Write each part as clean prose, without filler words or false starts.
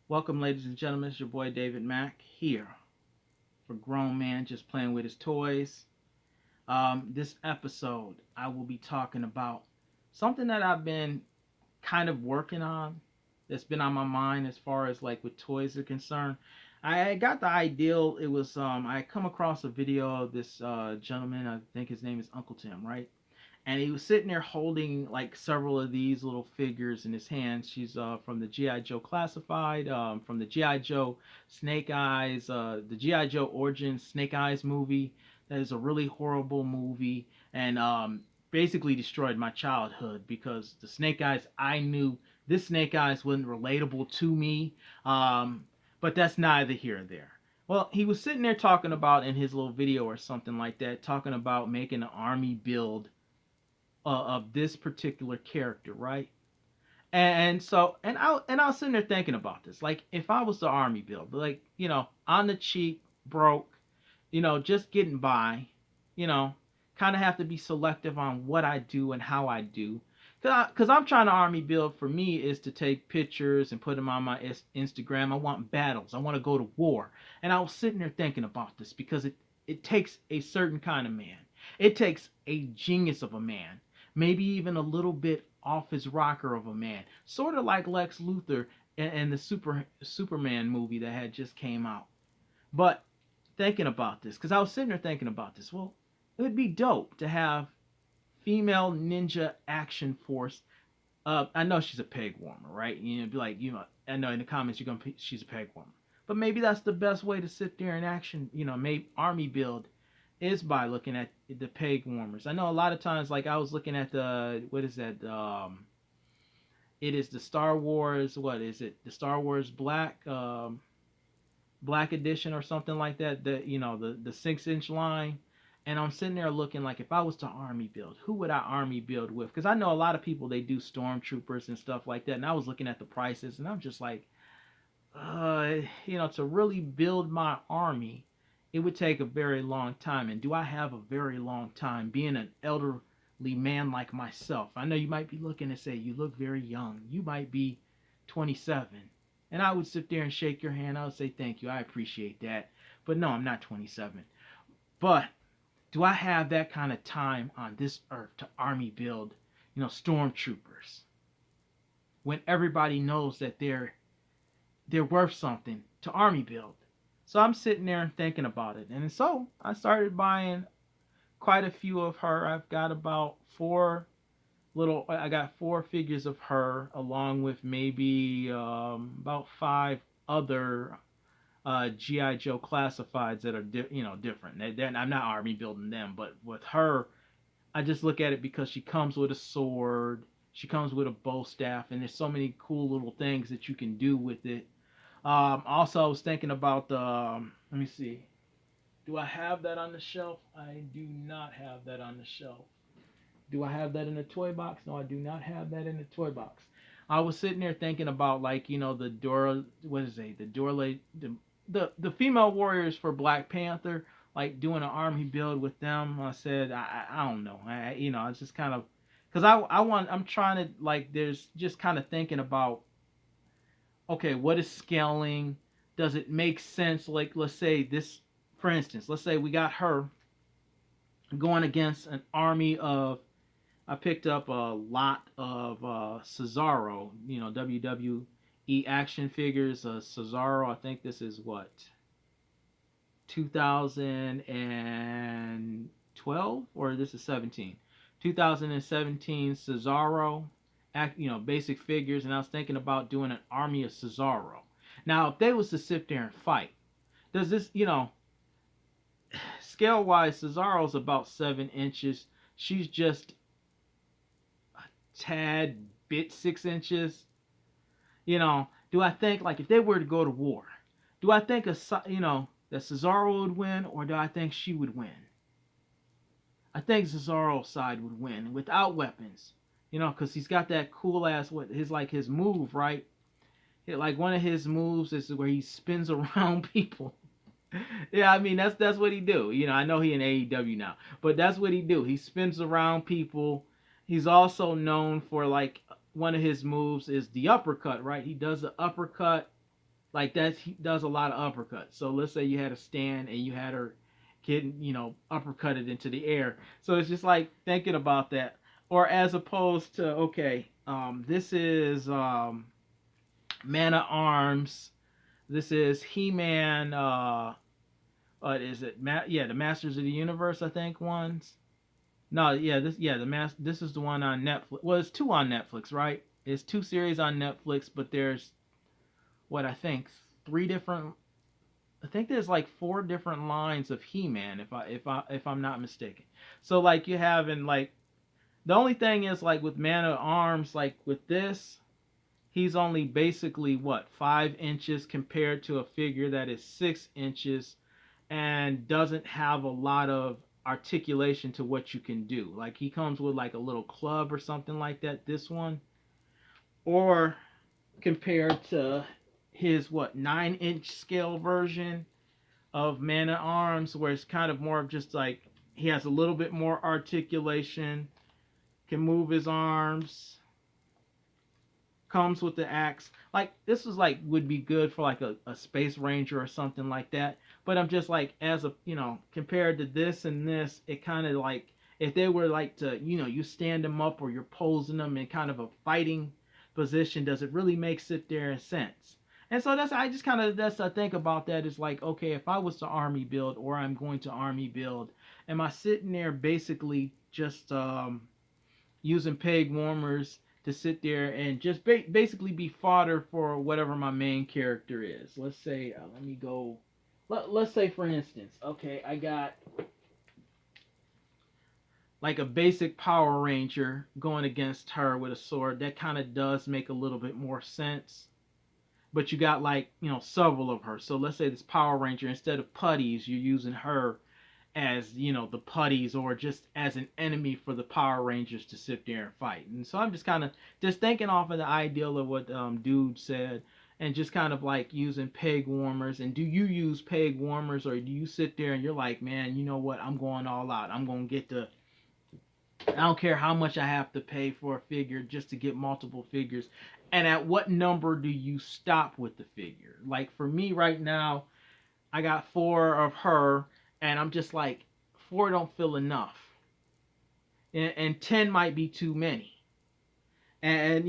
Welcome, ladies and gentlemen. It's your boy David Mack here for Grown Man Just Playing with His Toys. This episode, I will be talking about something that I've been kind of working on that's been on my mind as far as like with toys are concerned. I got the ideal. It was I come across a video of this gentleman. I think his name is Uncle Tim, right? And he was sitting there holding like several of these little figures in his hands. She's from the GI Joe Classified, from the GI Joe Snake Eyes, the GI Joe Origins Snake Eyes movie. That is a really horrible movie, and basically destroyed my childhood because the Snake Eyes I knew, this Snake Eyes wasn't relatable to me. But that's neither here nor there. Well, he was sitting there talking about in his little video or something like that, talking about making an army build of this particular character, right? And I was sitting there thinking about this. Like, if I was the army build, like, on the cheap, broke, just getting by, you know, kind of have to be selective on what I do and how I do. Because I'm trying to army build, for me is to take pictures and put them on my Instagram. I want battles. I want to go to war. And I was sitting there thinking about this because it takes a certain kind of man. It takes a genius of a man, maybe even a little bit off his rocker of a man, sort of like Lex Luthor in the Superman movie that had just came out. But thinking about this, because I was sitting there thinking about this, well, it would be dope to have female ninja action force. I know she's a peg warmer, right? Be like, I know in the comments she's a peg warmer, but maybe that's the best way to sit there and action, maybe army build is by looking at the peg warmers. I know a lot of times, like I was looking at the what is that? It is the Star Wars. What is it? The Star Wars Black Edition or something like that. The 6-inch line. And I'm sitting there looking like, if I was to army build, who would I army build with? Because I know a lot of people, they do stormtroopers and stuff like that. And I was looking at the prices, and I'm just like, to really build my army, it would take a very long time. And do I have a very long time being an elderly man like myself? I know you might be looking and say, you look very young. You might be 27. And I would sit there and shake your hand. I would say, thank you. I appreciate that. But no, I'm not 27. But do I have that kind of time on this earth to army build, stormtroopers? When everybody knows that they're worth something to army build. So I'm sitting there and thinking about it. And so I started buying quite a few of her. I got four figures of her, along with maybe about five other GI Joe classifieds that are different. I'm not army building them, but with her, I just look at it because she comes with a sword, she comes with a bow staff, and there's so many cool little things that you can do with it. Also, I was thinking about the. Let me see. Do I have that on the shelf? I do not have that on the shelf. Do I have that in the toy box? No, I do not have that in the toy box. I was sitting there thinking about, like, the Dora. What is it? The Dora. The female warriors for Black Panther. Like doing an army build with them. I said I don't know. It's just kind of because I'm trying to, like, there's just kind of thinking about, okay, what is scaling? Does it make sense? Like, let's say this, for instance, let's say we got her going against an army of. I picked up a lot of Cesaro, WWE action figures. Cesaro, I think this is what, 2012, or this is 17. 2017 Cesaro, basic figures, and I was thinking about doing an army of Cesaro. Now, if they was to sit there and fight, does this, scale wise, Cesaro's about 7 inches. She's just a tad bit 6 inches. Do I think, like, if they were to go to war, do I think that Cesaro would win, or do I think she would win? I think Cesaro's side would win without weapons. Because he's got that cool ass, his move, right? Like, one of his moves is where he spins around people. Yeah, I mean, that's what he do. I know he in AEW now, but that's what he do. He spins around people. He's also known for, like, one of his moves is the uppercut, right? He does the uppercut, Like he does a lot of uppercuts. So let's say you had a stand and you had her getting, uppercutted into the air. So it's just like thinking about that. Or as opposed to, okay, this is Man at Arms. This is He-Man. What is it? Yeah, the Masters of the Universe, I think ones. No, yeah, this is the one on Netflix. Well, it's two on Netflix, right? It's two series on Netflix, but there's what I think three different. I think there's like four different lines of He-Man, if I'm not mistaken. So like you have in like the only thing is like with Man at Arms, like with this, he's only basically what 5 inches compared to a figure that is 6 inches and doesn't have a lot of articulation to what you can do. Like he comes with like a little club or something like that. This one, or compared to his what 9 inch scale version of Man at Arms, where it's kind of more of just like he has a little bit more articulation, can move his arms, comes with the axe. Like this is like would be good for like a space ranger or something like that. But I'm just like as a compared to this and this, it kind of like if they were like to you stand them up or you're posing them in kind of a fighting position, does it really make sit there in sense? And so that's I just kind of that's I think about that is like okay if I was to army build or I'm going to army build, am I sitting there basically just using peg warmers to sit there and just basically be fodder for whatever my main character is. Let's say, let me go. Let's say, for instance, okay, I got like a basic Power Ranger going against her with a sword. That kind of does make a little bit more sense. But you got like, several of her. So let's say this Power Ranger, instead of putties, you're using her as the putties or just as an enemy for the Power Rangers to sit there and fight. And so I'm just kind of just thinking off of the ideal of what dude said and just kind of like using peg warmers. And do you use peg warmers or do you sit there and you're like, man, you know what, I'm going all out, I'm going to get the I don't care how much I have to pay for a figure just to get multiple figures. And at what number do you stop with the figure? Like for me right now, I got four of her, and I'm just like, four don't feel enough, and 10 might be too many. And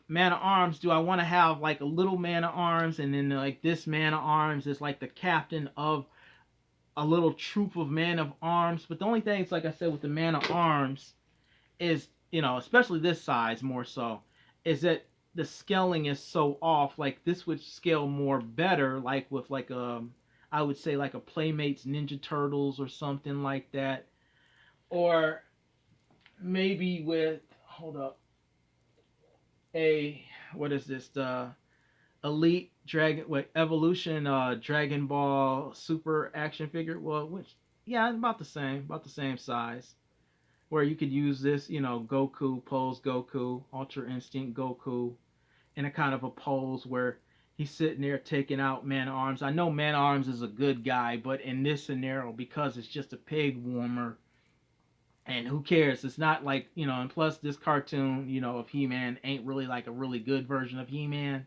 Man of Arms. Do I want to have like a little Man of Arms, and then like this Man of Arms is like the captain of a little troop of Man of Arms? But the only thing is, like I said, with the Man of Arms is especially this size more so, is that the scaling is so off. Like this would scale more better, like with like I would say like a Playmates Ninja Turtles or something like that, or maybe with hold up a what is this the Elite Dragon what Evolution Dragon Ball Super action figure. Well, which yeah, about the same size where you could use this, Goku pose Goku, Ultra Instinct Goku, in a kind of a pose where he's sitting there taking out Man at Arms. I know Man at Arms is a good guy, but in this scenario, because it's just a pig warmer, and who cares? It's not like, and plus this cartoon, of He-Man ain't really like a really good version of He-Man,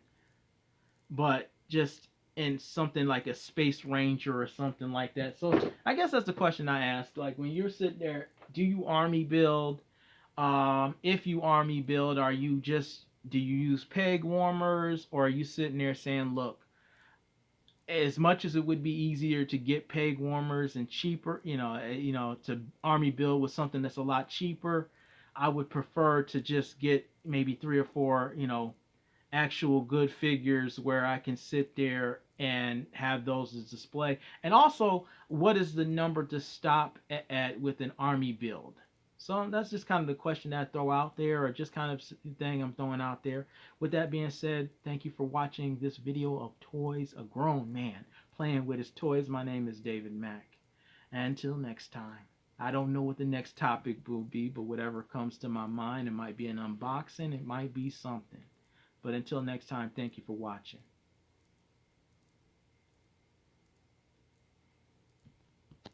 but just in something like a Space Ranger or something like that. So I guess that's the question I asked. Like when you're sitting there, do you army build? If you army build, do you use peg warmers or are you sitting there saying, look, as much as it would be easier to get peg warmers and cheaper, to army build with something that's a lot cheaper, I would prefer to just get maybe three or four, actual good figures where I can sit there and have those as display. And also, what is the number to stop at with an army build? So that's just kind of the question that I throw out there, or just kind of thing I'm throwing out there. With that being said, thank you for watching this video of toys, a grown man playing with his toys. My name is David Mack. And until next time, I don't know what the next topic will be, but whatever comes to my mind, it might be an unboxing, it might be something. But until next time, thank you for watching.